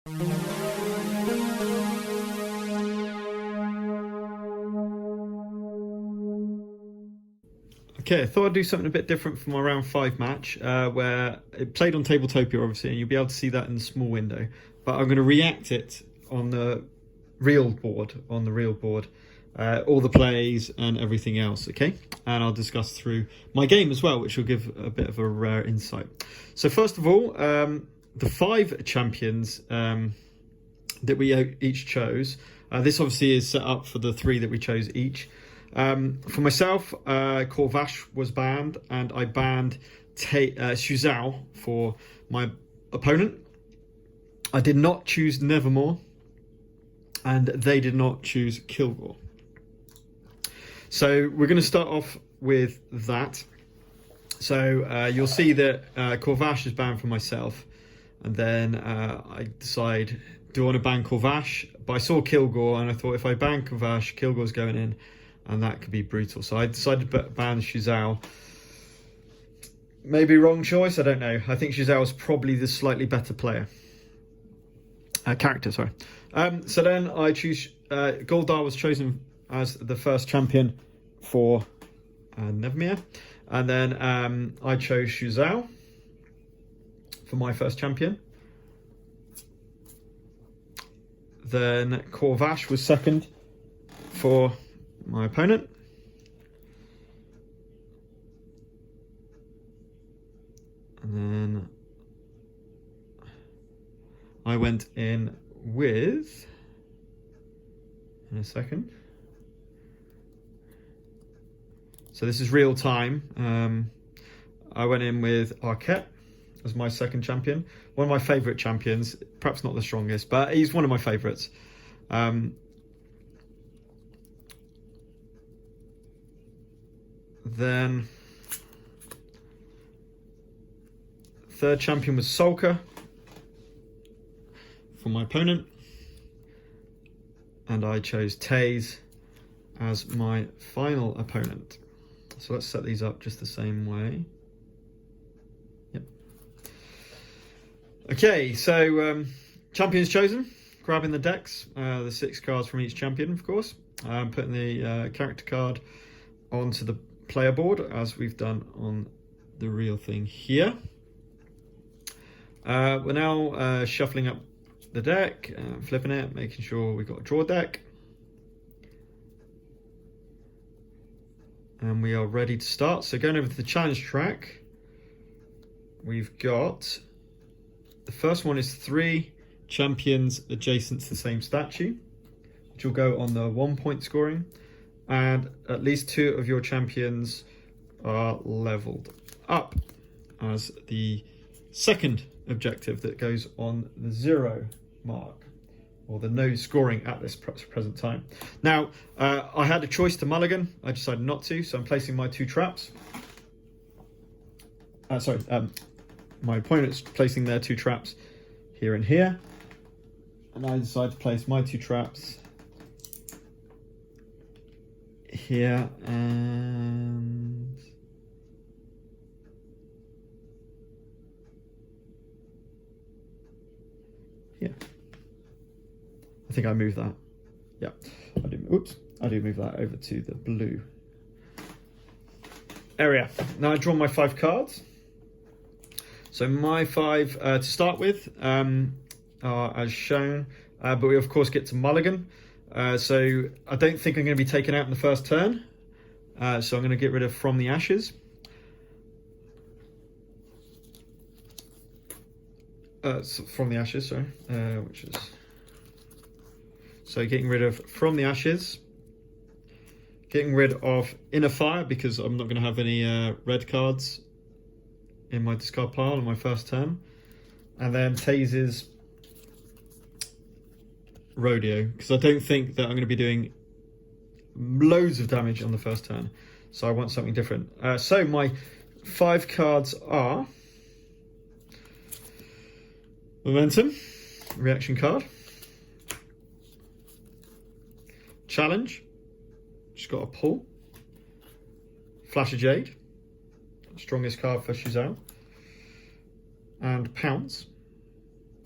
Okay, I thought I'd do something a bit different for my round 5 match, where it played on Tabletopia, obviously, and you'll be able to see that in the small window. But I'm going to react it on the real board, all the plays and everything else, okay? And I'll discuss through my game as well, which will give a bit of a rare insight. So first of all, the 5 champions that we each chose. This obviously is set up for the 3 that we chose each. For myself, Corvash was banned, and I banned Shuzhou for my opponent. I did not choose Nevermore, and they did not choose Kilgore. So we're going to start off with that. So you'll see that Corvash is banned for myself, and then I decide, do I want to ban Corvash? But I saw Kilgore, and I thought if I ban Corvash, Kilgore's going in, and that could be brutal. So I decided to ban Shuzhou. Maybe wrong choice, I don't know. I think Shuzhou is probably the slightly better character, sorry. So then I choose, Goldar was chosen as the first champion for Nevermere. And then I chose Shuzhou for my first champion. Then Corvash was second for my opponent. And then I went in with, in a second. So this is real time. I went in with Arquette as my second champion. One of my favourite champions, perhaps not the strongest, but he's one of my favourites. Then third champion was Sulker for my opponent, and I chose Taze as my final opponent. So let's set these up just the same way. Yep. Okay, so champions chosen. Grabbing the decks, the 6 cards from each champion, of course. Putting the character card onto the player board, as we've done on the real thing here. We're now shuffling up the deck, flipping it, making sure we've got a draw deck. And we are ready to start. So going over to the challenge track, we've got, the first one is 3 champions adjacent to the same statue, which will go on the 1-point scoring. And at least 2 of your champions are leveled up as the second objective that goes on the 0 mark, or the no scoring at this present time. Now, I had a choice to mulligan. I decided not to, so I'm placing my 2 traps. My opponent's placing their 2 traps here and here. And I decided to place my 2 traps here and here. I think I moved that. Yeah, I do. Oops, I do move that over to the blue area. Now I draw my 5 cards. So my 5 to start with are as shown, but we of course get to mulligan. So I don't think I'm going to be taken out in the first turn. So I'm going to get rid of From the Ashes. From the Ashes, sorry. Which is... So getting rid of From the Ashes. Getting rid of Inner Fire, because I'm not going to have any red cards in my discard pile on my first turn. And then Taze's Rodeo, because I don't think that I'm going to be doing loads of damage on the first turn, so I want something different. So my 5 cards are Momentum, reaction card, Challenge, just got a pull, Flash of Jade, strongest card for Shuzhou, and Pounce,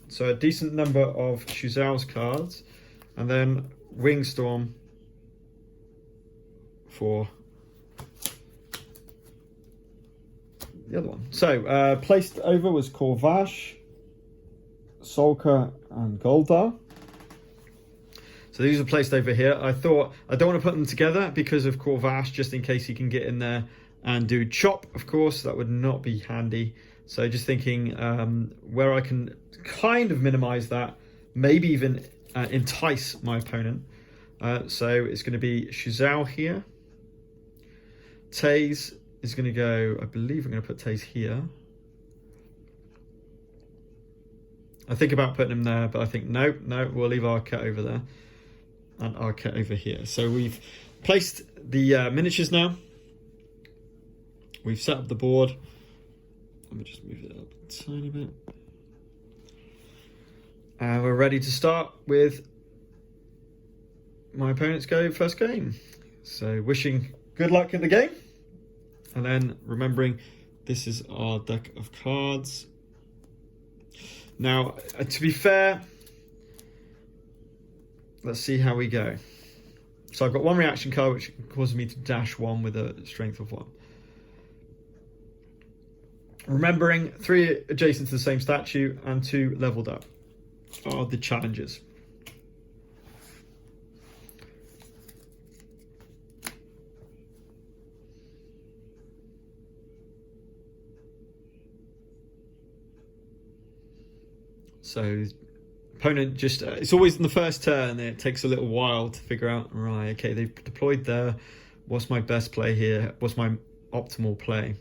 So a decent number of Shuzao's cards, and then Wingstorm for the other one. So placed over was Corvash, Solka, and Goldar. So these are placed over here. I thought I don't want to put them together because of Corvash, just in case he can get in there and do chop. Of course, that would not be handy. So just thinking where I can kind of minimize that, maybe even entice my opponent. So it's going to be Shuzhou here. Taze is going to go, I believe I'm going to put Taze here. I think about putting him there, but I think no, we'll leave Arquette over there and Arquette over here. So we've placed the miniatures now. We've set up the board. Let me just move it up a tiny bit. And we're ready to start with my opponent's first game. So wishing good luck in the game. And then remembering this is our deck of cards. Now, to be fair, let's see how we go. So I've got one reaction card which causes me to dash one with a strength of 1. Remembering 3 adjacent to the same statue and 2 leveled up are the challenges. So opponent just, it's always in the first turn, it takes a little while to figure out, right, okay, they've deployed there, what's my best play here, what's my optimal play?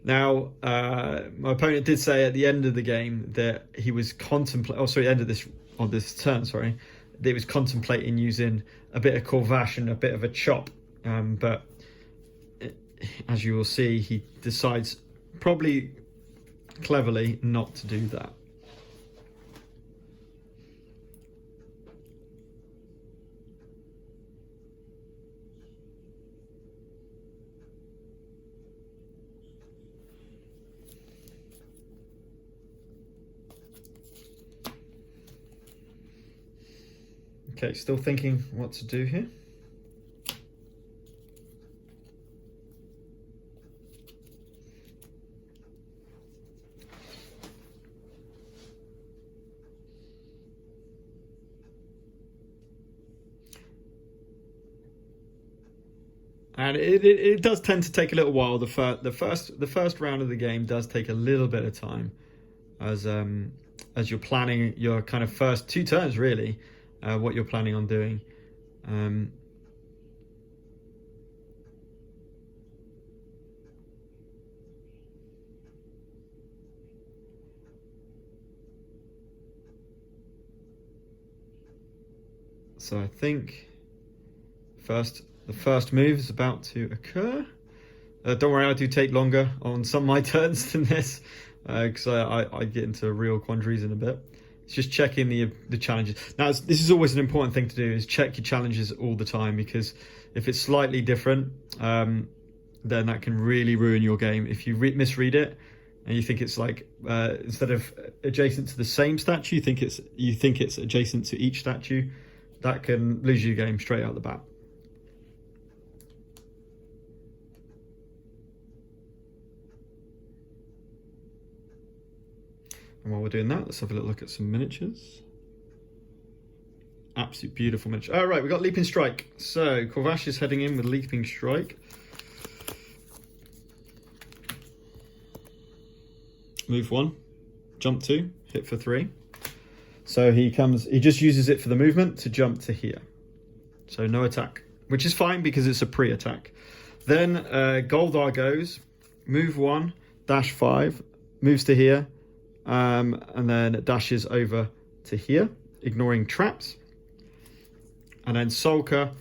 Now, my opponent did say at the end of the game that he was end of this turn, sorry, that he was contemplating using a bit of Corvash and a bit of a chop, but as you will see, he decides probably cleverly not to do that. Okay, still thinking what to do here. And it does tend to take a little while. The first round of the game does take a little bit of time, as you're planning your kind of first 2 turns really. What you're planning on doing. So I think the first move is about to occur. Don't worry, I do take longer on some of my turns than this, because I get into real quandaries in a bit. It's just checking the challenges. Now, this is always an important thing to do, is check your challenges all the time, because if it's slightly different, then that can really ruin your game. If you misread it and you think it's like instead of adjacent to the same statue, you think it's adjacent to each statue, that can lose your game straight out the bat. And while we're doing that, let's have a little look at some miniatures. Absolute beautiful miniature. All right, we've got Leaping Strike. So Corvash is heading in with Leaping Strike. Move 1, jump 2, hit for 3. So he just uses it for the movement to jump to here. So no attack, which is fine because it's a pre-attack. Then Goldar goes, move 1, dash 5, moves to here, and then dashes over to here, ignoring traps. And then Solka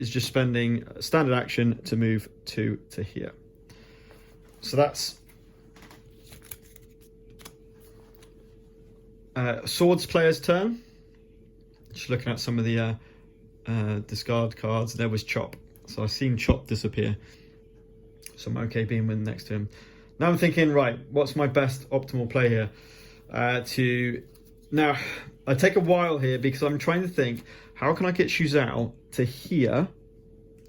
is just spending standard action to move 2 to here. So that's Swords player's turn. Just looking at some of the discard cards, there was Chop. So I've seen Chop disappear. So I'm okay being next to him. Now I'm thinking, right, what's my best optimal play here? To Now, I take a while here because I'm trying to think, how can I get Shuzhou to here?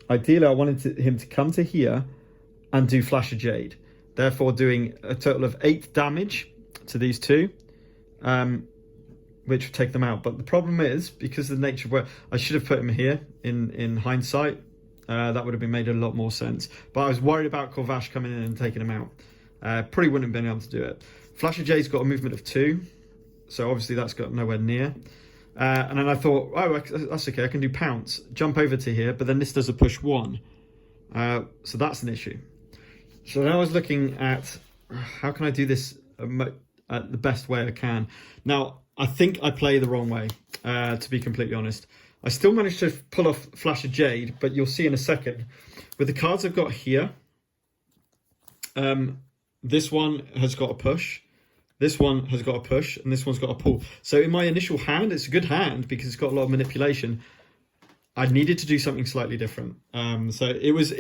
Ideally, I wanted him to come to here and do Flash of Jade, therefore doing a total of 8 damage to these two, which would take them out. But the problem is, because of the nature of where I should have put him here in hindsight, that would have been made a lot more sense. But I was worried about Corvash coming in and taking him out. Probably wouldn't have been able to do it. Flash of Jade's got a movement of 2, so obviously that's got nowhere near. And then I thought, oh, that's okay, I can do Pounce, jump over to here, but then this does a push 1. So that's an issue. So now I was looking at how can I do this at the best way I can. Now, I think I play the wrong way, to be completely honest. I still managed to pull off Flash of Jade, but you'll see in a second. With the cards I've got here, this one has got a push, this one has got a push, and this one's got a pull. So in my initial hand, it's a good hand because it's got a lot of manipulation. I needed to do something slightly different. So it was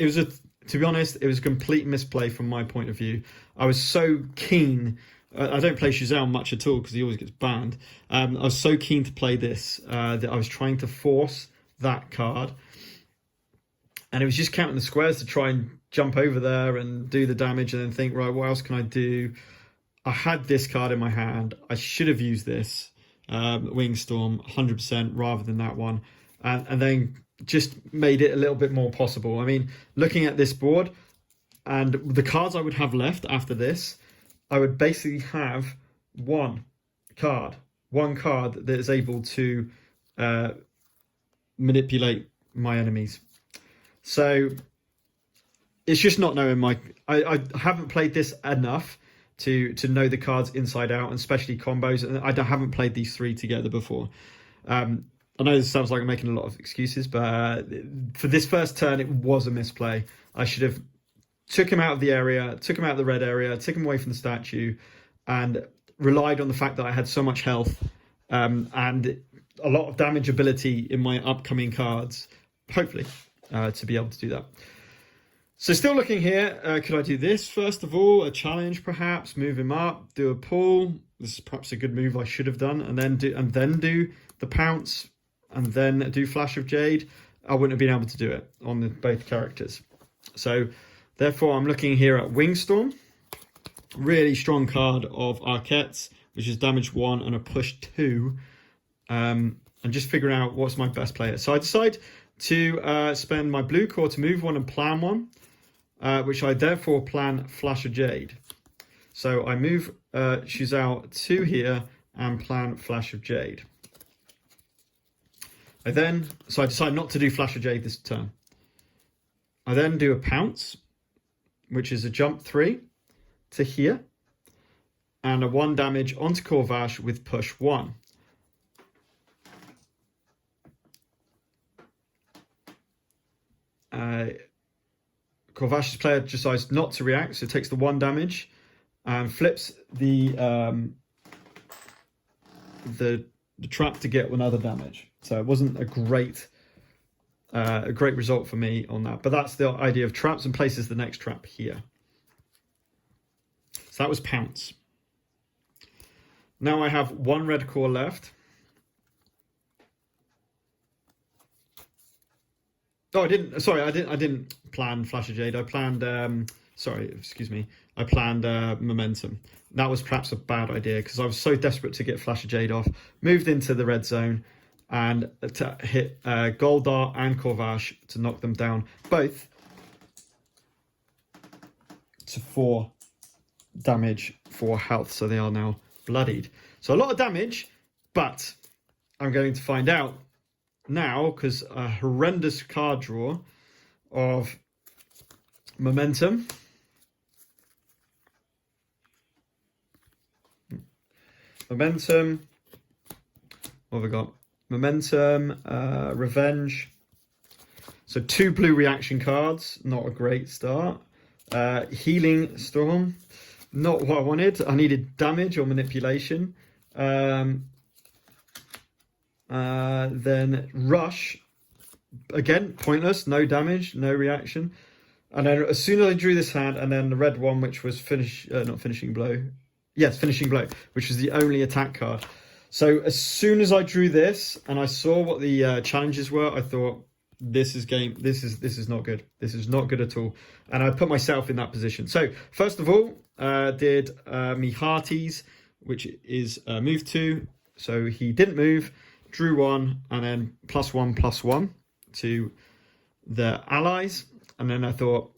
to be honest, it was a complete misplay from my point of view. I was so keen. I don't play Shuzhou much at all because he always gets banned. I was so keen to play this that I was trying to force that card. And it was just counting the squares to try and jump over there and do the damage and then think, right, what else can I do? I had this card in my hand. I should have used this Wingstorm 100% rather than that one. And then just made it a little bit more possible. I mean, looking at this board and the cards I would have left after this, I would basically have one card that is able to manipulate my enemies. So it's just not knowing I haven't played this enough to know the cards inside out, and especially combos. And I haven't played these 3 together before. I know this sounds like I'm making a lot of excuses, but for this first turn, it was a misplay. I should have took him out of the area, took him out of the red area, took him away from the statue, and relied on the fact that I had so much health and a lot of damage ability in my upcoming cards, hopefully, to be able to do that. So still looking here, could I do this first of all? A challenge perhaps, move him up, do a pull. This is perhaps a good move I should have done, and then do the Pounce, and then do Flash of Jade. I wouldn't have been able to do it on both characters. So therefore, I'm looking here at Wingstorm. Really strong card of Arquette's, which is damage 1 and a push 2. And just figuring out what's my best player. So I decide to spend my blue core to move 1 and plan 1, which I therefore plan Flash of Jade. So I move Shuzhou to here and plan Flash of Jade. So I decide not to do Flash of Jade this turn. I then do a Pounce, which is a jump 3 to here, and a 1 damage onto Corvash with push 1. Corvash's player decides not to react, so it takes the 1 damage and flips the trap to get another damage. So it wasn't a great result for me on that. But that's the idea of traps, and places the next trap here. So that was Pounce. Now I have 1 red core left. Oh, I didn't plan Flash of Jade. I planned I planned Momentum. That was perhaps a bad idea because I was so desperate to get Flash of Jade off. Moved into the red zone and to hit Goldar and Corvash to knock them down, both to 4 damage, 4 health. So they are now bloodied. So a lot of damage, but I'm going to find out now, because a horrendous card draw of Momentum. Momentum. What have we got? Momentum, Revenge. So 2 blue reaction cards, not a great start. Healing Storm, not what I wanted. I needed damage or manipulation. Then Rush, again, pointless, no damage, no reaction. And then as soon as I drew this hand, and then the red one, which was Finishing Blow, which was the only attack card. So as soon as I drew this and I saw what the challenges were, I thought, this is not good. This is not good at all. And I put myself in that position. So first of all, did me hearties, which is move 2. So he didn't move, drew 1, and then +1/+1 to the allies. And then I thought,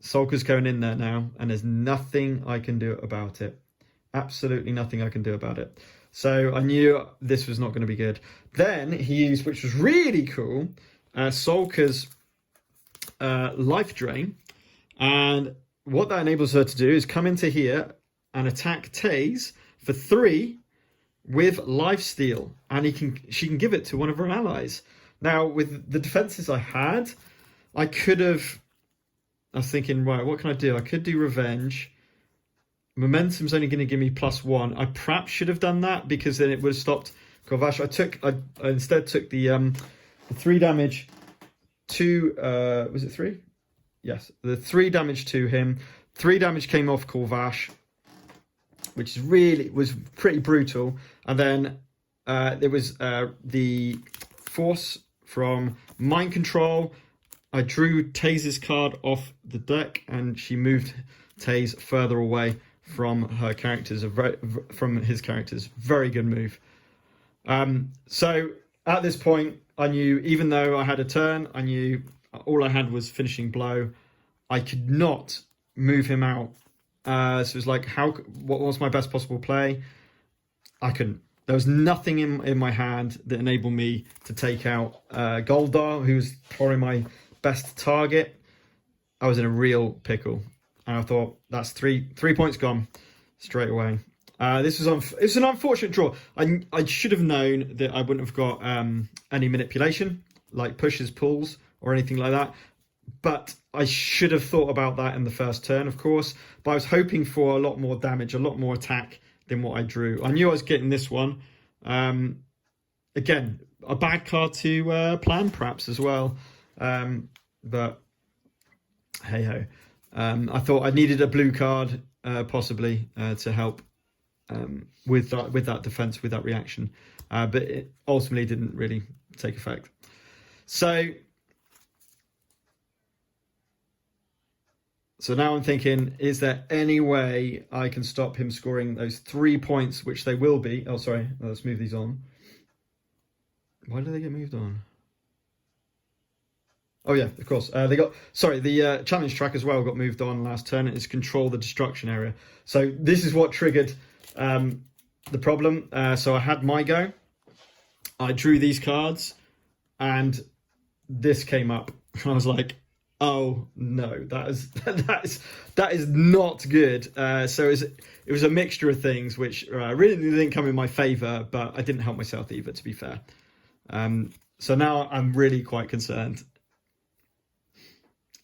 Sulker's going in there now, and there's nothing I can do about it. Absolutely nothing I can do about it. So I knew this was not going to be good. Then he used, which was really cool, Sulker's life drain. And what that enables her to do is come into here and attack Taze for 3 with lifesteal. And she can give it to one of her allies. Now, with the defenses I had, I was thinking, right, what can I do? I could do revenge. Momentum's only going to give me +1. I perhaps should have done that because then it would have stopped Corvash. I instead took the 3 damage to was it 3? Yes, the 3 damage to him. 3 damage came off Corvash, which was pretty brutal. And then there was the force from mind control. I drew Taze's card off the deck, and she moved Taze further away from her characters. From his characters, very good move. So at this point, I knew, even though I had a turn, I knew all I had was finishing blow. I could not move him out. So it was like, what was my best possible play? I couldn't. There was nothing in my hand that enabled me to take out Goldar, who was probably my best target. I was in a real pickle. And I thought, that's 3 points gone straight away. It was an unfortunate draw. I should have known that I wouldn't have got any manipulation, like pushes, pulls, or anything like that. But I should have thought about that in the first turn, of course. But I was hoping for a lot more damage, a lot more attack than what I drew. I knew I was getting this one. Again, a bad card to plan, perhaps, as well. But hey-ho. I thought I needed a blue card, possibly, to help with that defense, with that reaction. But it ultimately didn't really take effect. So now I'm thinking, is there any way I can stop him scoring those 3 points, which they will be? Oh, sorry. Let's move these on. Why do they get moved on? Oh, yeah, of course. The challenge track as well got moved on last turn. It's control the destruction area. So this is what triggered the problem. So I had my go. I drew these cards, and this came up. I was like, oh no, that is not good. So it was a mixture of things which really didn't come in my favour, but I didn't help myself either, to be fair. So now I'm really quite concerned.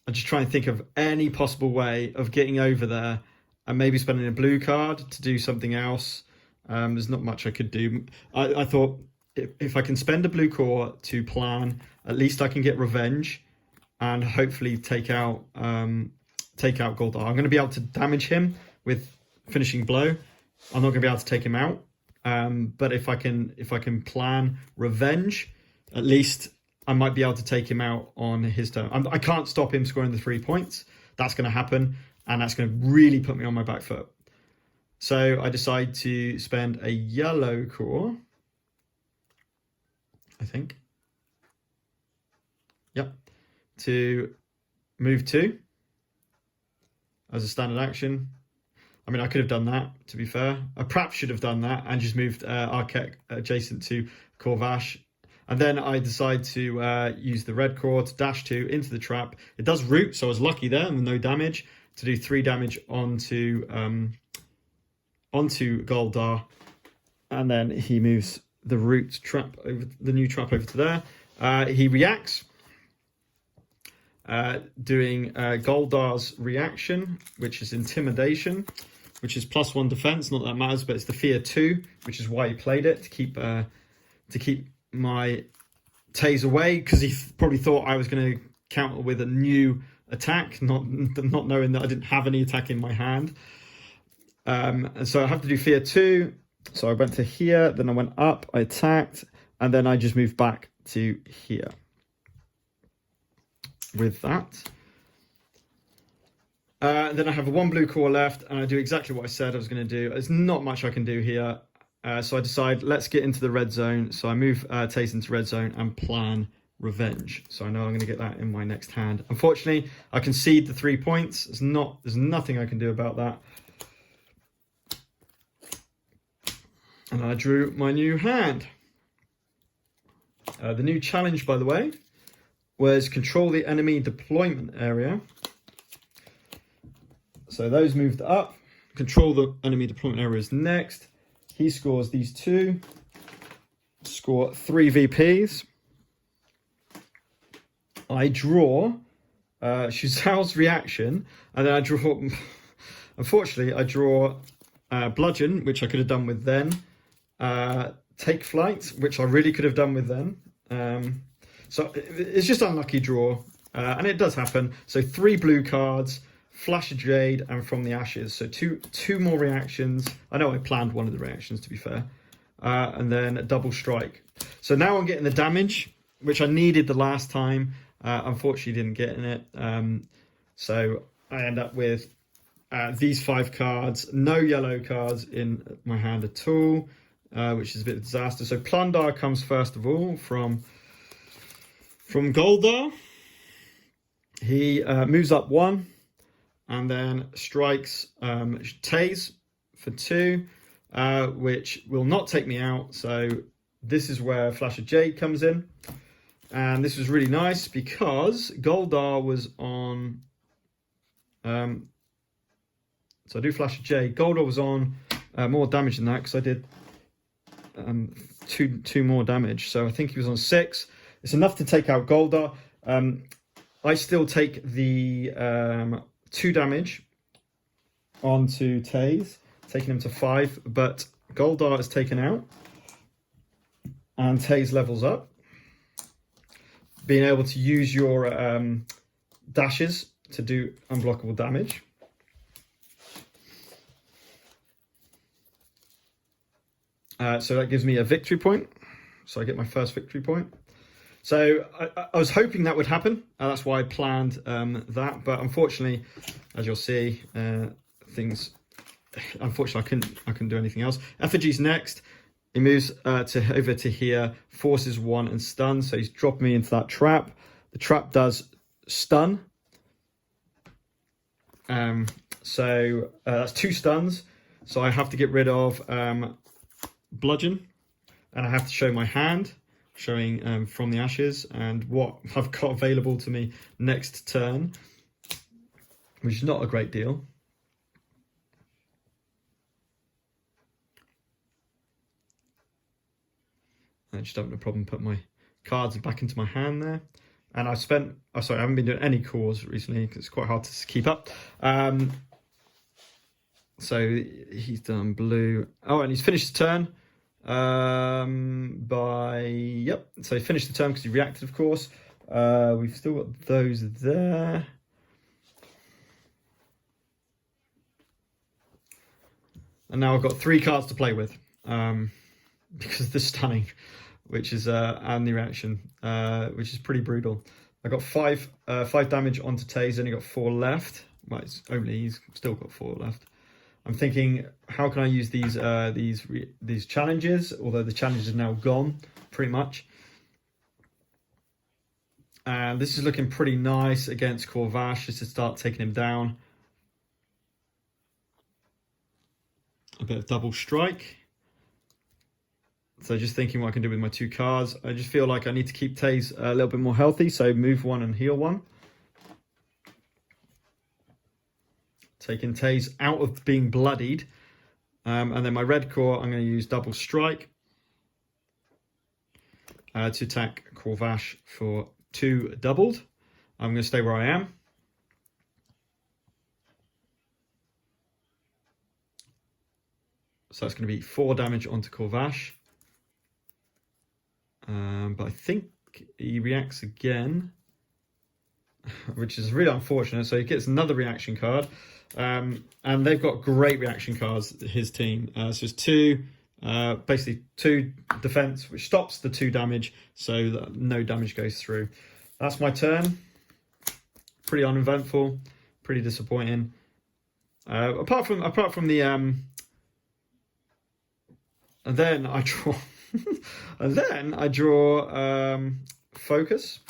I'm just trying to think of any possible way of getting over there and maybe spending a blue card to do something else. There's not much I could do. I thought if I can spend a blue core to plan, at least I can get revenge and hopefully take out Goldar. I'm going to be able to damage him with finishing blow. I'm not going to be able to take him out. But if I can plan revenge, at least I might be able to take him out on his turn. I can't stop him scoring the 3 points. That's going to happen, and that's going to really put me on my back foot. So I decide to spend a yellow core, I think. Yep. To move 2 as a standard action. I mean, I could have done that, to be fair. I perhaps should have done that and just moved Archek adjacent to Corvash. And then I decide to use the red core to dash 2 into the trap. It does root, so I was lucky there with no damage to do 3 damage onto Goldar. And then he moves the root trap over, the new trap over to there. He reacts, doing Goldar's reaction, which is intimidation, which is +1 defense. Not that matters, but it's the fear 2, which is why he played it, to keep my Taze away, because he probably thought I was going to counter with a new attack, not knowing that I didn't have any attack in my hand. And so I have to do fear 2, So I went to here, then I went up, I attacked, and then I just moved back to here. With that. Then I have a 1 blue core left, and I do exactly what I said I was going to do. There's not much I can do here. So I decide, let's get into the red zone. So I move Taze into red zone and plan revenge. So I know I'm going to get that in my next hand. Unfortunately, I concede the 3 points. There's nothing I can do about that. And I drew my new hand. The new challenge, by the way, was control the enemy deployment area. So those moved up. Control the enemy deployment areas next. He scores these 2. Score 3 VPs. I draw Shuzao's reaction, and then I draw. Unfortunately, I draw bludgeon, which I could have done with then. Take flight, which I really could have done with then. So it's just unlucky draw, and it does happen. So 3 blue cards, Flash of Jade, and From the Ashes. So two more reactions. I know I planned one of the reactions, to be fair. And then a double strike. So now I'm getting the damage, which I needed the last time. Unfortunately, didn't get in it. So I end up with these 5 cards. No yellow cards in my hand at all, which is a bit of a disaster. So Plundar comes first of all from Goldar. He moves up 1 and then strikes Taze for 2, which will not take me out. So this is where Flash of Jade comes in. And this was really nice because Goldar was on... so I do Flash of Jade. Goldar was on more damage than that because I did two more damage. So I think he was on 6. It's enough to take out Goldar. I still take the 2 damage onto Taze, taking him to 5, but Goldar is taken out and Taze levels up. Being able to use your dashes to do unblockable damage. So that gives me a victory point. So I get my first victory point. So I was hoping that would happen. That's why I planned that. But unfortunately, as you'll see, things... Unfortunately, I couldn't do anything else. Effigy's next. He moves over to here, forces 1 and stun. So he's dropped me into that trap. The trap does stun. So that's 2 stuns. So I have to get rid of bludgeon. And I have to show my hand, showing From the Ashes and what I've got available to me next turn, which is not a great deal. I just having a problem putting my cards back into my hand there. And I haven't been doing any cores recently because it's quite hard to keep up. So he's done blue. Oh, and he's finished the turn. So he finished the turn because he reacted, of course. We've still got those there. And now I've got 3 cards to play with. Because of the stunning, which is and the reaction, which is pretty brutal. I got 5 damage onto Taze, only got 4 left. Well, he's still got 4 left. I'm thinking, how can I use these challenges? Although the challenge is now gone, pretty much. And this is looking pretty nice against Corvash, just to start taking him down. A bit of double strike. So just thinking what I can do with my 2 cards. I just feel like I need to keep Taze a little bit more healthy. So move 1 and heal 1. Taking Taze out of being bloodied. And then my red core, I'm going to use double strike. To attack Corvash for 2 doubled. I'm going to stay where I am. So that's going to be 4 damage onto Corvash. But I think he reacts again, which is really unfortunate. So he gets another reaction card. And they've got great reaction cards, his team. So it's 2, Basically 2 defense, which stops the 2 damage, so that no damage goes through. That's my turn. Pretty uneventful, pretty disappointing. Apart from the and then I draw and then I draw focus.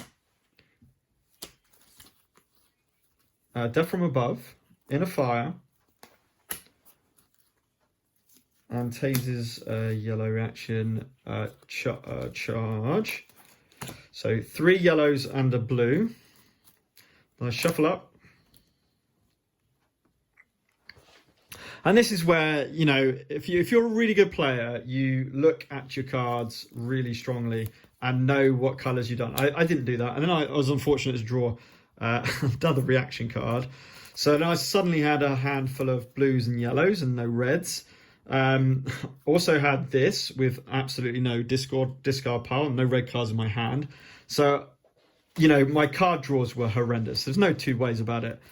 Death from above, in a fire, and Taze's yellow reaction, charge. So 3 yellows and a blue. I shuffle up. And this is where, you know, if you're a really good player, you look at your cards really strongly and know what colours you've done. I didn't do that. And then I was unfortunate to draw another reaction card. So then I suddenly had a handful of blues and yellows and no reds. Also had this with absolutely no discard pile, no red cards in my hand. So, you know, my card draws were horrendous. There's no 2 ways about it.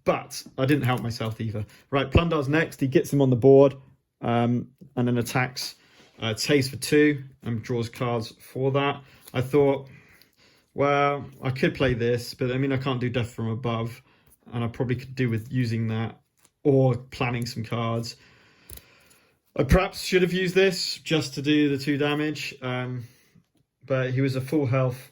But I didn't help myself either. Right, Plundar's next. He gets him on the board and then attacks Taze for 2 and draws cards for that. I thought, well, I could play this, but I mean, I can't do Death from Above. And I probably could do with using that or planning some cards. I perhaps should have used this just to do the 2 damage. But he was a full health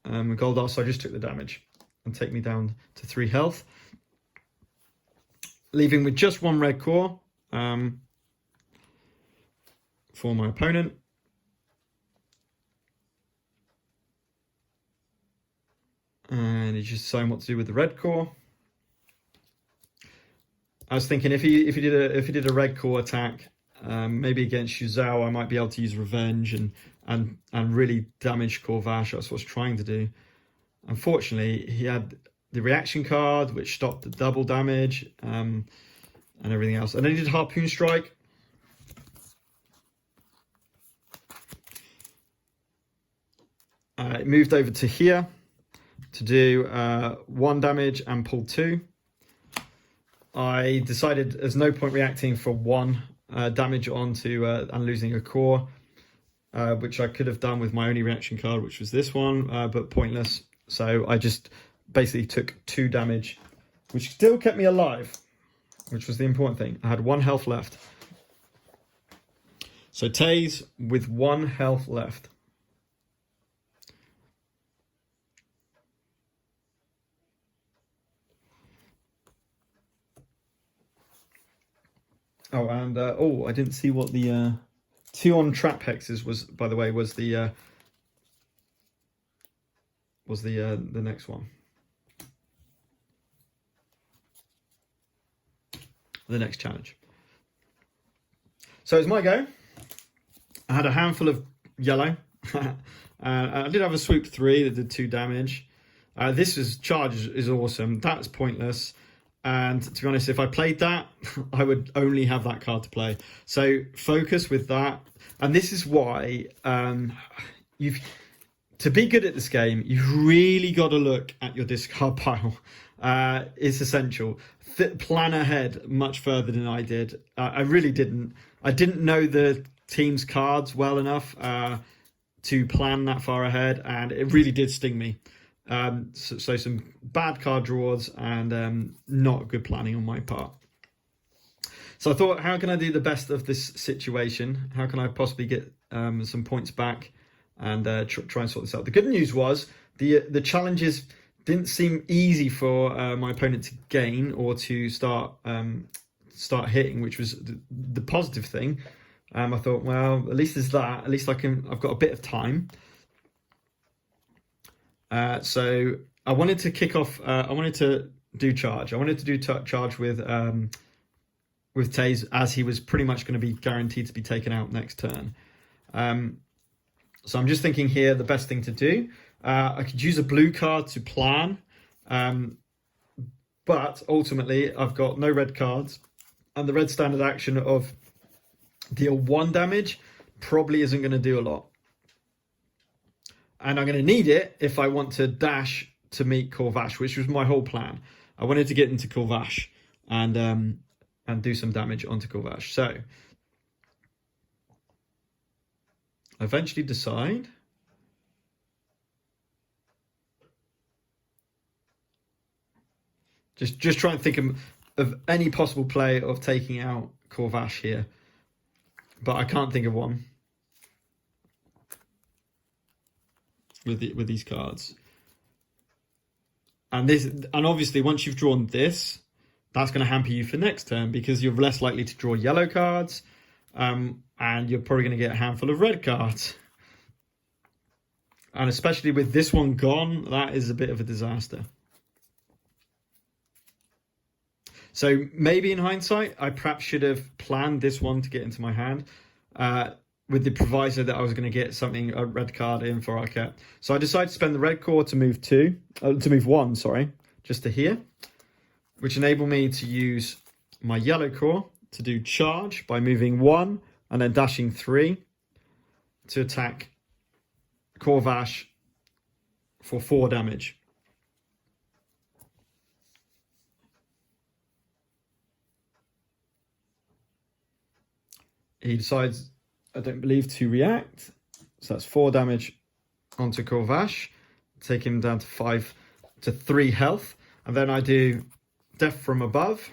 Goldar, so I just took the damage and take me down to 3 health, leaving with just 1 red core for my opponent. And he's just deciding what to do with the red core. I was thinking if he did a red core attack, maybe against Shuzhou, I might be able to use revenge and really damage Corvash. That's what I was trying to do. Unfortunately, he had the reaction card, which stopped the double damage and everything else. And then he did Harpoon Strike. It moved over to here to do 1 damage and pull 2. I decided there's no point reacting for 1 damage onto and losing a core, which I could have done with my only reaction card, which was this one, but pointless. So I just basically took 2 damage, which still kept me alive, which was the important thing. I had 1 health left. So Taze with 1 health left. Oh, and I didn't see what the 2 on trap hexes was. By the way, was the next one, the next challenge. So it's my go. I had a handful of yellow. I did have a swoop 3 that did 2 damage. This charge is awesome. That's pointless. And to be honest, if I played that, I would only have that card to play. So focus with that. And this is why to be good at this game, you've really got to look at your discard pile. It's essential. Plan ahead much further than I did. I really didn't. I didn't know the team's cards well enough to plan that far ahead, and it really did sting me. So some bad card draws and not good planning on my part. So I thought, how can I do the best of this situation? How can I possibly get some points back and try and sort this out? The good news was the challenges didn't seem easy for my opponent to gain or to start hitting, which was the positive thing. I thought, well, at least there's that. At least I've got a bit of time. So I wanted to kick off. I wanted to do charge. I wanted to do charge with Taze, as he was pretty much going to be guaranteed to be taken out next turn. So I'm just thinking here the best thing to do. I could use a blue card to plan, but ultimately I've got no red cards, and the red standard action of deal 1 damage probably isn't going to do a lot. And I'm going to need it if I want to dash to meet Corvash, which was my whole plan. I wanted to get into Corvash and and do some damage onto Corvash. So I eventually decide just try and think of any possible play of taking out Corvash here, but I can't think of one with these cards. And obviously once you've drawn this, that's going to hamper you for next turn because you're less likely to draw yellow cards, and you're probably going to get a handful of red cards. And especially with this one gone, that is a bit of a disaster. So maybe in hindsight, I perhaps should have planned this one to get into my hand, with the proviso that I was going to get a red card in for Arquette. So I decided to spend the red core to move one, just to here, which enabled me to use my yellow core to do charge by moving 1 and then dashing 3 to attack Corvash for 4 damage. He decides, I don't believe, to react. So that's 4 damage onto Corvash, take him down to 3 health. And then I do Death from Above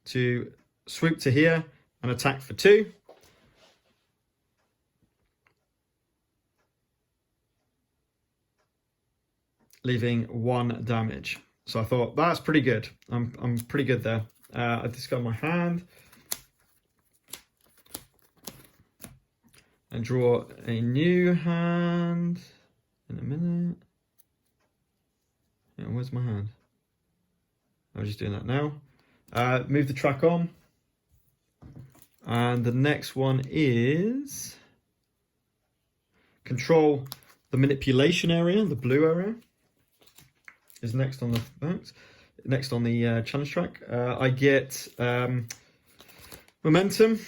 to swoop to here and attack for 2. Leaving 1 damage. So I thought, that's pretty good. I'm pretty good there. I discard my hand and draw a new hand in a minute. Yeah, where's my hand? I'm just doing that now. Move the track on. And the next one is control the manipulation area, the blue area. Is next on the challenge track. I get momentum,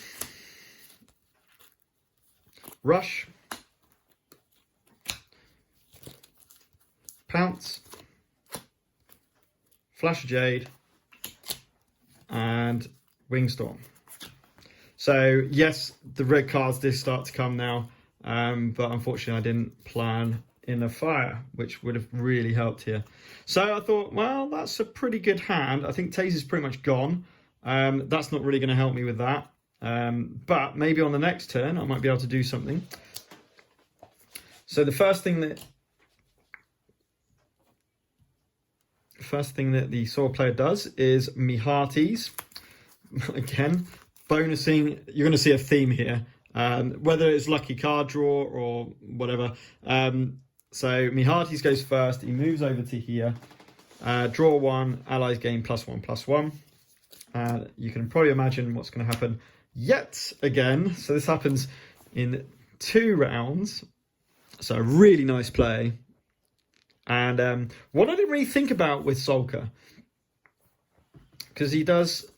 rush, pounce, flash of jade, and wingstorm. So yes, the red cards did start to come now, but unfortunately I didn't plan in a fire, which would have really helped here. So I thought, well, that's a pretty good hand. I think Taze is pretty much gone. That's not really going to help me with that. But maybe on the next turn, I might be able to do something. So the first thing that the Soil player does is Mihatis. Again, bonusing. You're going to see a theme here. Whether it's lucky card draw or whatever. So Mihatis goes first. He moves over to here. Draw 1. Allies gain +1/+1. You can probably imagine what's going to happen yet again. So this happens in 2 rounds. So a really nice play. And what I didn't really think about with Solka, because he does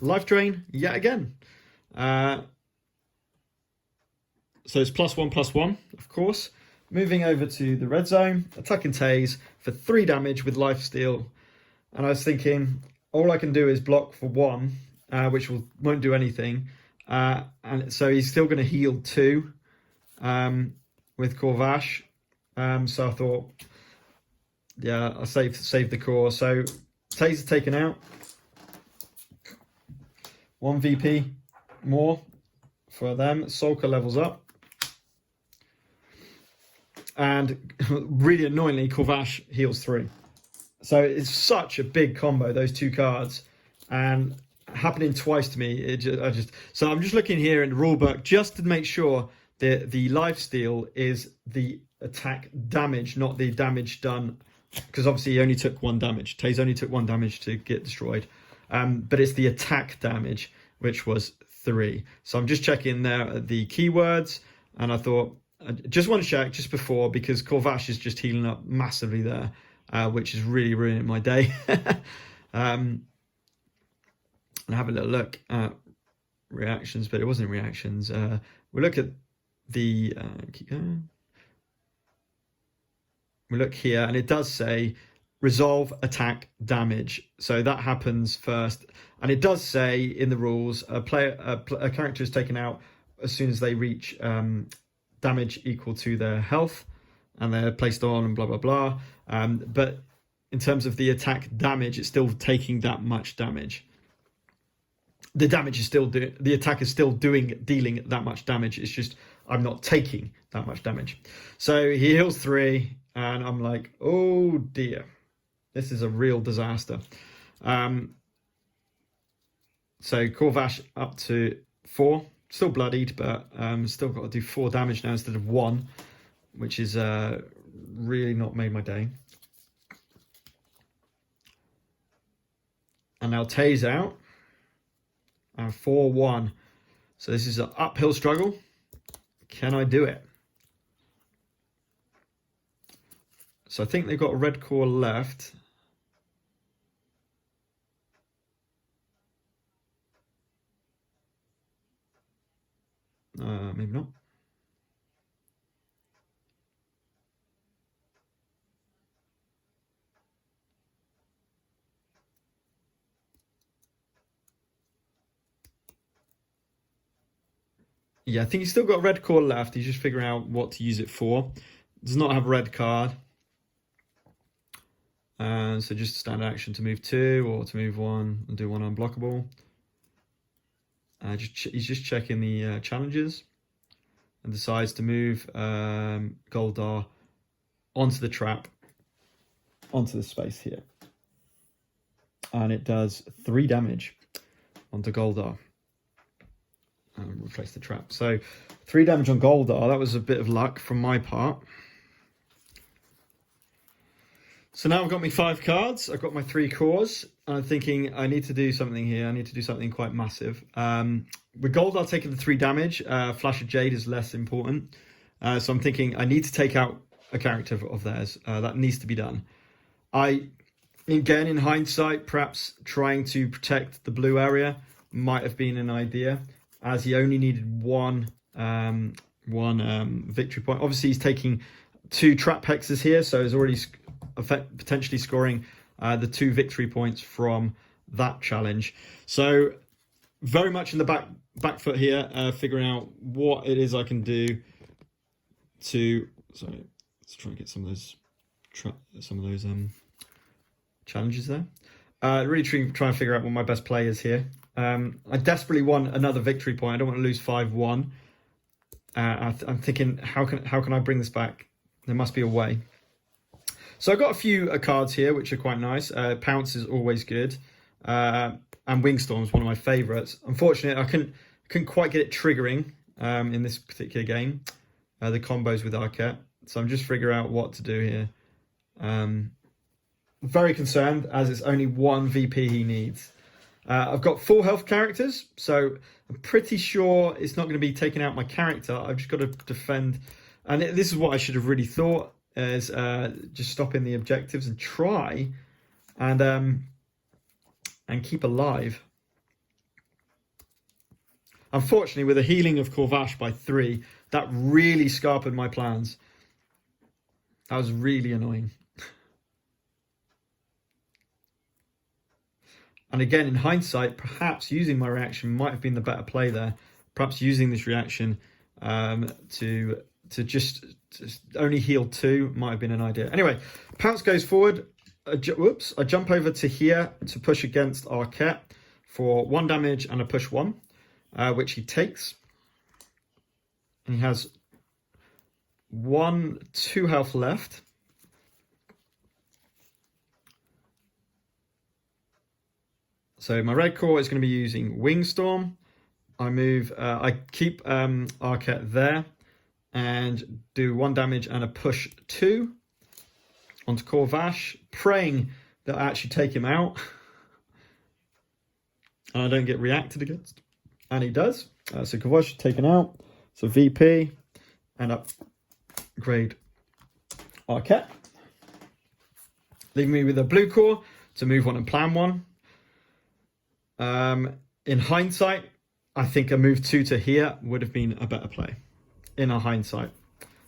life drain yet again. So it's +1/+1, of course. Moving over to the red zone, attacking Taze for 3 damage with life steal. And I was thinking, all I can do is block for 1, which won't do anything. And so he's still going to heal 2 with Corvash. So I thought, yeah, I'll save the core. So Taze taken out. 1 VP more for them. Solka levels up. And really annoyingly, Corvash heals 3. So it's such a big combo, those 2 cards. And happening twice to me, so I'm just looking here in the rulebook just to make sure that the life steal is the attack damage, not the damage done. Because obviously he only took 1 damage. Taze only took 1 damage to get destroyed. But it's the attack damage, which was 3. So I'm just checking there the keywords. And I thought, I just want to check just before, because Corvash is just healing up massively there, which is really ruining my day. And have a little look at reactions, but it wasn't reactions. We look at the keep going. We look here, and it does say resolve attack damage. So that happens first, and it does say in the rules a character is taken out as soon as they reach damage equal to their health, and they're placed on and blah blah blah. But in terms of the attack damage, it's still taking that much damage. The damage is still the attack is still dealing that much damage. It's just I'm not taking that much damage. So he heals 3, and I'm like, oh dear, this is a real disaster. So Corvash up to 4, still bloodied, but still got to do 4 damage now instead of 1, which is really not made my day. And now Tay's out. And 4-1. So this is an uphill struggle. Can I do it? So I think they've got a red core left. Maybe not. Yeah, I think he's still got a red core left. He's just figuring out what to use it for. Does not have a red card. So just a standard action to move 2 or to move 1 and do 1 unblockable. He's just checking the challenges and decides to move Goldar onto the trap, onto the space here. And it does 3 damage onto Goldar. Replace the trap. So 3 damage on Goldar. That was a bit of luck from my part. So now I've got me 5 cards. I've got my 3 cores. I'm thinking I need to do something here. I need to do something quite massive. With Goldar taking the 3 damage, Flash of Jade is less important. So I'm thinking I need to take out a character of theirs. That needs to be done. Again, in hindsight, perhaps trying to protect the blue area might have been an idea, as he only needed one victory point. Obviously, he's taking 2 trap hexes here, so he's already potentially scoring the 2 victory points from that challenge. So very much in the back foot here, figuring out what it is I can do to. Sorry, let's try and get some of those challenges there. Really trying to figure out what my best play is here. I desperately want another victory point. I don't want to lose 5-1. I'm thinking, how can I bring this back? There must be a way. So I've got a few cards here which are quite nice. Pounce is always good, and Wingstorm is one of my favourites. Unfortunately, I couldn't quite get it triggering in this particular game. The combos with Arquette, so I'm just figuring out what to do here. Very concerned, as it's only 1 VP he needs. I've got full health characters, so I'm pretty sure it's not going to be taking out my character. I've just got to defend, and this is what I should have really thought, is just stopping the objectives and try and keep alive. Unfortunately, with a healing of Corvash by 3, that really scarpered my plans. That was really annoying. And again, in hindsight, perhaps using my reaction might have been the better play there. Perhaps using this reaction to just only heal 2 might have been an idea. Anyway, Pounce goes forward. I jump over to here to push against Arquette for 1 damage and a push 1, which he takes. And he has 2 health left. So my red core is going to be using Wingstorm. I keep Arquette there and do 1 damage and a push 2 onto Corvash, praying that I actually take him out and I don't get reacted against. And he does. So Corvash is taken out. So VP and upgrade Arquette. Leaving me with a blue core to move 1 and plan 1. In hindsight, I think a move 2 to here would have been a better play. In a hindsight,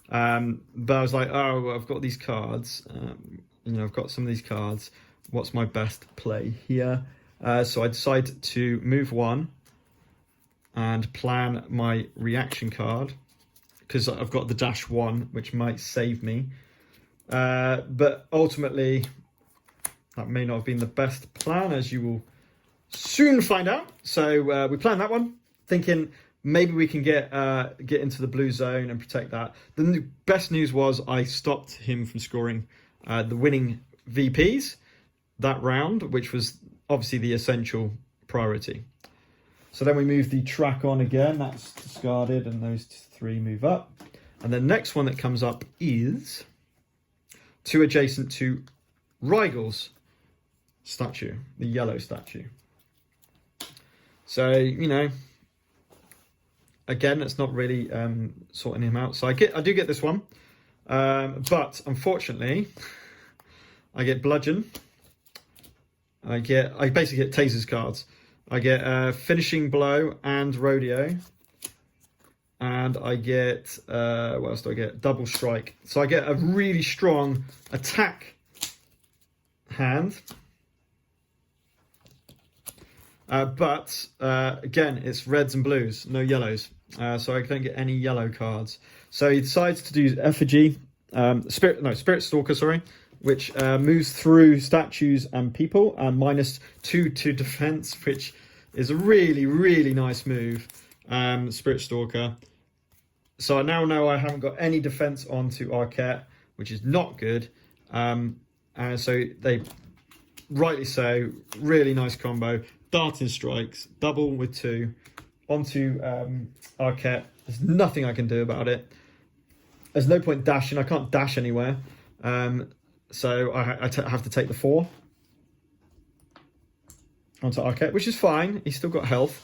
but I was like, oh, I've got these cards. I've got some of these cards. What's my best play here? So I decide to move one and plan my reaction card because I've got the -1, which might save me. But ultimately, that may not have been the best plan, as you will soon find out. So we planned that one, thinking maybe we can get into the blue zone and protect that. The best news was I stopped him from scoring the winning VPs that round, which was obviously the essential priority. So then we move the track on again. That's discarded, and those 3 move up. And the next one that comes up is 2 adjacent to Rygal's statue, the yellow statue. So, again, it's not really sorting him out. So I do get this one. But unfortunately, I get Bludgeon. I basically get Taser's cards. I get Finishing Blow and Rodeo. And I get, what else do I get? Double Strike. So I get a really strong attack hand. But again, it's reds and blues, no yellows. So I don't get any yellow cards. So he decides to do Effigy, Spirit Stalker, sorry, which moves through statues and people, and -2 to defense, which is a really, really nice move. Spirit Stalker. So I now know I haven't got any defense onto Arquette, which is not good. And so they, rightly so, really nice combo. Darting strikes, double with 2 onto Arquette. There's nothing I can do about it. There's no point dashing. I can't dash anywhere. So I have to take the 4 onto Arquette, which is fine. He's still got health,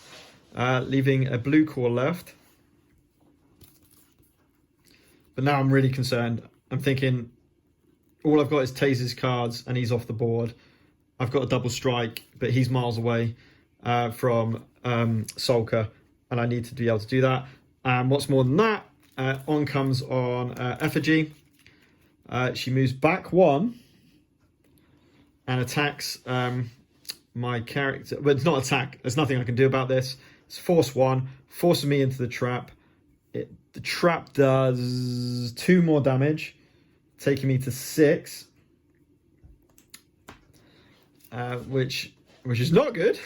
leaving a blue core left. But now I'm really concerned. I'm thinking all I've got is Taser's cards and he's off the board. I've got a double strike, but he's miles away from Sulker, and I need to be able to do that. And what's more than that, on comes on Effigy. She moves back 1 and attacks my character. But it's not attack. There's nothing I can do about this. It's force 1, forcing me into the trap. The trap does 2 more damage, taking me to 6. Which is not good,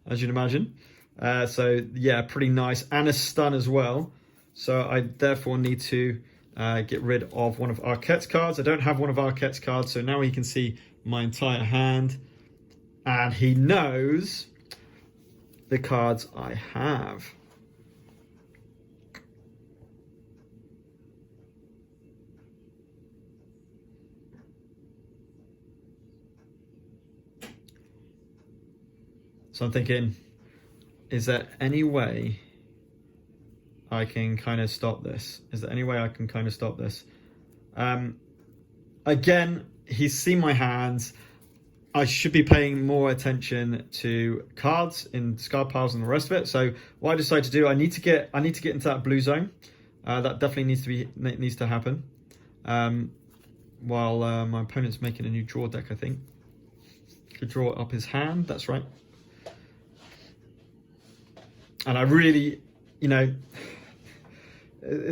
as you'd imagine. So yeah, pretty nice, and a stun as well. So I therefore need to get rid of one of Arquette's cards. I don't have one of Arquette's cards, so now he can see my entire hand, and he knows the cards I have. So I'm thinking, is there any way I can kind of stop this? Is there any way I can kind of stop this? Again, he's seen my hands. I should be paying more attention to cards in discard piles and the rest of it. So what I decided to do, I need to get into that blue zone. That definitely needs to happen. While my opponent's making a new draw deck, I think. Could draw up his hand. That's right. And I really, it's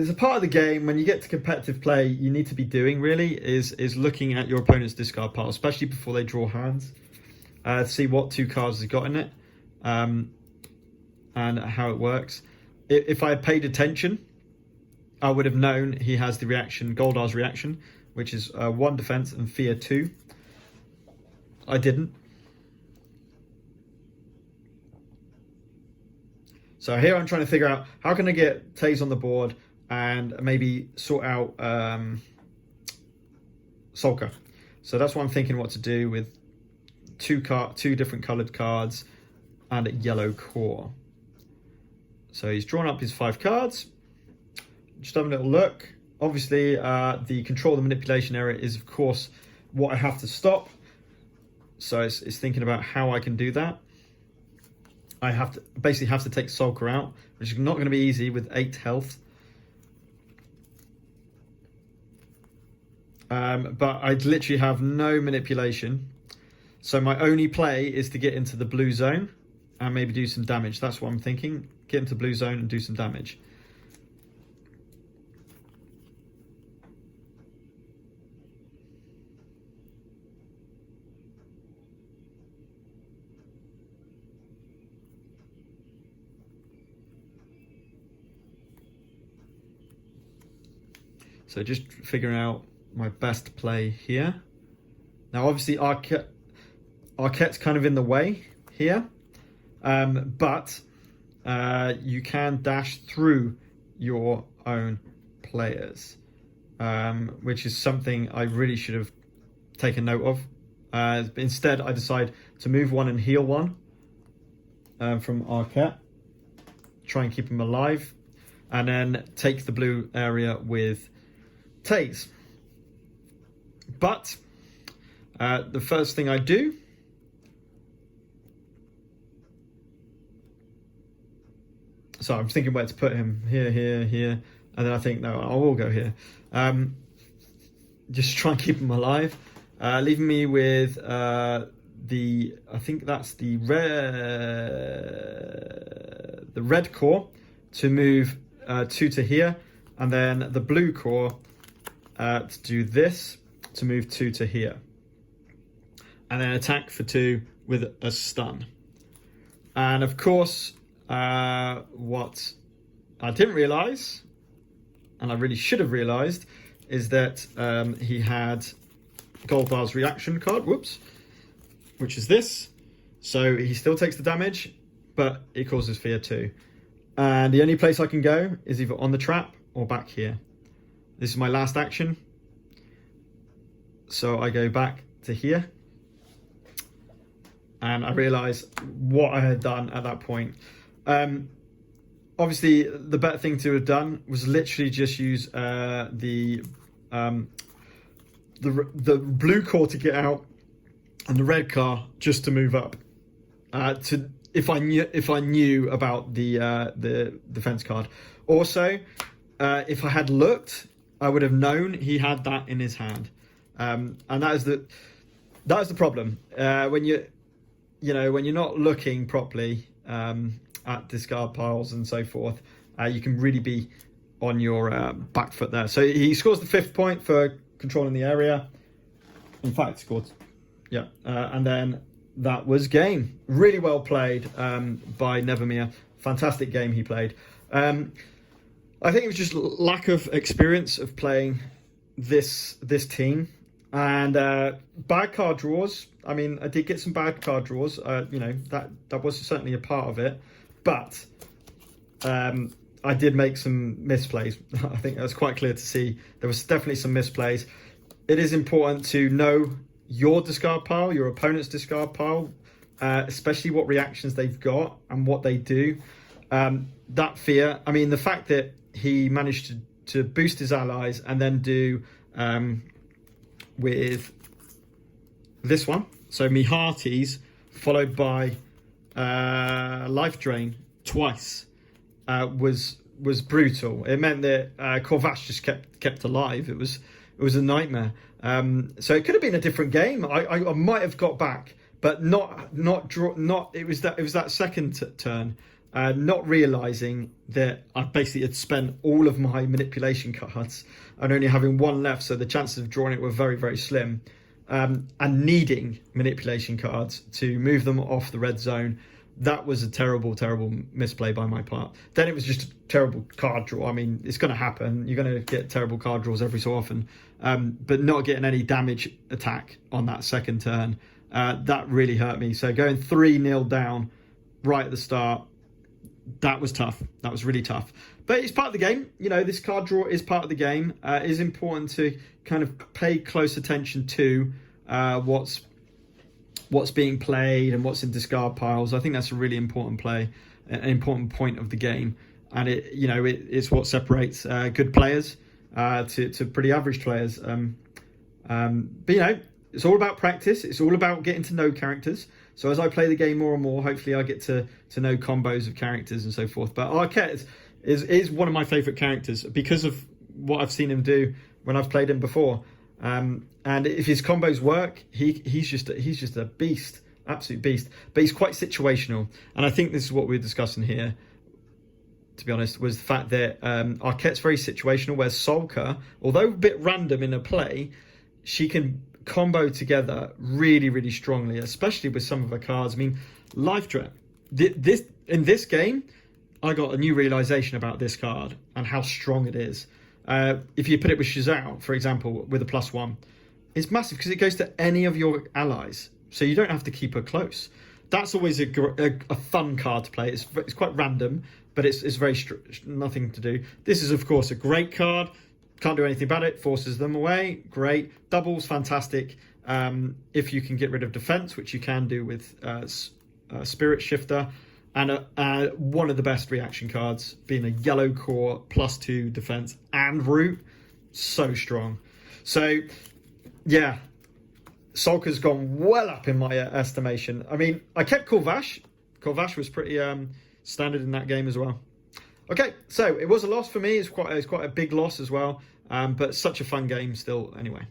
a part of the game when you get to competitive play, you need to be doing really is looking at your opponent's discard pile, especially before they draw hands, to see what 2 cards he's got in it, and how it works. If I had paid attention, I would have known he has the reaction, Goldar's reaction, which is 1 defense and fear 2. I didn't. So here I'm trying to figure out how can I get Taze on the board and maybe sort out Sulker. So that's what I'm thinking what to do with 2 different coloured cards and a yellow core. So he's drawn up his 5 cards. Just have a little look. Obviously, the control the manipulation area is, of course, what I have to stop. So it's thinking about how I can do that. I basically have to take Sulker out, which is not going to be easy with 8 health. but I literally have no manipulation. So my only play is to get into the blue zone and maybe do some damage. That's what I'm thinking. Get into blue zone and do some damage. So just figuring out my best play here. Now obviously Arquette's kind of in the way here, but you can dash through your own players, which is something I really should have taken note of. Instead, I decide to move one and heal one from Arquette, try and keep him alive, and then take the blue area with Taze. But the first thing I do so I'm thinking where to put him, here, and then I think, no, I will go here. Just try and keep him alive, leaving me with I think that's the red core to move 2 to here, and then the blue core to do this, to move 2 to here. And then attack for 2 with a stun. And of course, what I didn't realise, and I really should have realised, is that he had Goldbar's reaction card, which is this. So he still takes the damage, but it causes fear too. And the only place I can go is either on the trap or back here. This is my last action. So I go back to here. And I realise what I had done at that point. Obviously, the better thing to have done was literally just use the blue core to get out and the red car just to move up. If I knew about the defense card. Also, if I had looked, I would have known he had that in his hand, and that is the problem when you're not looking properly at discard piles and so forth. You can really be on your back foot there. So he scores the 5th point for controlling the area. In fact, scored, yeah, and then that was game. Really well played by Nevermere. Fantastic game he played. I think it was just lack of experience of playing this team, and bad card draws. I mean, I did get some bad card draws. That was certainly a part of it, but I did make some misplays. I think that was quite clear to see. There was definitely some misplays. It is important to know your discard pile, your opponent's discard pile, especially what reactions they've got and what they do. That fear, I mean, the fact that he managed to boost his allies and then do with this one, so me hearties followed by life drain twice, was brutal. It meant that Corvash just kept alive. It was a nightmare. So it could have been a different game. I might have got back, but not draw. Not it was that second turn. Not realising that I basically had spent all of my manipulation cards and only having one left, so the chances of drawing it were very, very slim. And needing manipulation cards to move them off the red zone. That was a terrible, terrible misplay by my part. Then it was just a terrible card draw. I mean, it's going to happen. You're going to get terrible card draws every so often. But not getting any damage attack on that second turn, that really hurt me. So going 3-0 down right at the start, that was tough. That was really tough. But it's part of the game. This card draw is part of the game. It is important to kind of pay close attention to what's being played and what's in discard piles. I think that's a really important play, an important point of the game. And it's what separates good players to pretty average players. But it's all about practice. It's all about getting to know characters. So as I play the game more and more, hopefully I get to know combos of characters and so forth. But Arquette is one of my favourite characters because of what I've seen him do when I've played him before. And if his combos work, he's just a beast, absolute beast. But he's quite situational, and I think this is what we're discussing here, to be honest, was the fact that Arquette's very situational, whereas Solka, although a bit random in her play, she can combo together really, really strongly, especially with some of her cards. I mean, Life Trap. In this game, I got a new realization about this card and how strong it is. If you put it with Shazao, for example, with a +1, it's massive because it goes to any of your allies, so you don't have to keep her close. That's always a fun card to play. It's quite random, but it's very nothing to do. This is, of course, a great card. Can't do anything about it. Forces them away. Great. Doubles, fantastic. If you can get rid of defense, which you can do with Spirit Shifter. And one of the best reaction cards, being a yellow core, +2 defense and root. So strong. So, yeah. Solka's gone well up in my estimation. I mean, I kept Corvash. Corvash was pretty standard in that game as well. Okay, so it was a loss for me. It's quite a big loss as well, but such a fun game still anyway.